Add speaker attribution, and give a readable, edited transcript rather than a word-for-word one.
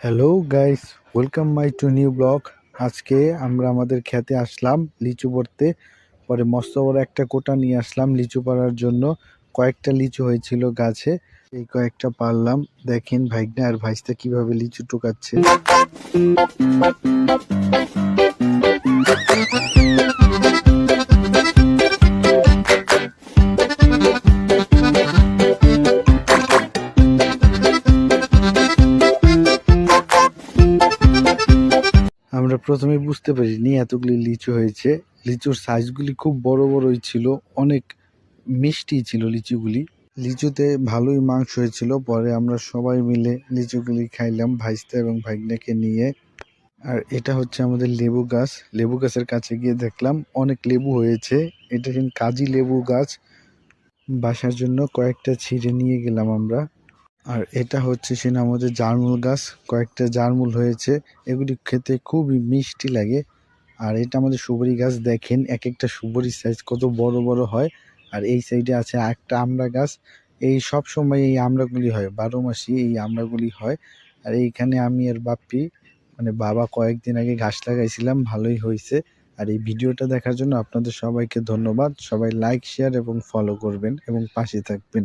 Speaker 1: Hello guys, welcome my two new blog. আজকে আমরা আমাদের খেতে আসলাম লিচু পড়তে। পরে মস্ত বড় একটা কোটা নিয়ে আসলাম লিচু পাড়ার জন্য। কয়েকটা লিচু হয়েছিল গাছে, এই কয়েকটা পারলাম। দেখেন ভাইগনা আর ভাইস্তা কিভাবে লিচু টুকাচ্ছে। আমরা প্রথমে বুঝতে পারিনি এতগুলি লিচু হয়েছে। লিচুর সাইজগুলি খুব বড় বড়ই ছিল, অনেক মিষ্টি ছিল লিচুগুলি। লিচুতে ভালোই মাংস হয়েছিল। পরে আমরা সবাই মিলে লিচুগুলি খাইলাম ভাইস্তা এবং ভাইগনাকে নিয়ে। আর এটা হচ্ছে আমাদের লেবু গাছ। লেবু গাছের কাছে গিয়ে দেখলাম অনেক লেবু হয়েছে। এটা কিন্তু কাজি লেবু গাছ। বাসার জন্য কয়েকটা ছিঁড়ে নিয়ে গেলাম আমরা। আর এটা হচ্ছে সে আমাদের জারমুল গাছ, কয়েকটা জারমুল হয়েছে। এগুলি খেতে খুবই মিষ্টি লাগে। আর এটা আমাদের সুপারি গাছ, দেখেন এক একটা সুপারির সাইজ কত বড় বড় হয়। আর এই সাইডে আছে একটা আমড়া গাছ। এই সব সময় এই আমড়াগুলি হয়, 12 মাসই এই আমড়াগুলি হয়। আর এইখানে আমি আর বাপ্পি বাবা কয়েকদিন আগে ঘাস লাগাইছিলাম, ভালোই হয়েছে। আর এই ভিডিওটা দেখার জন্য আপনাদের সবাইকে ধন্যবাদ। সবাই লাইক, শেয়ার এবং ফলো করবেন এবং পাশে থাকবেন।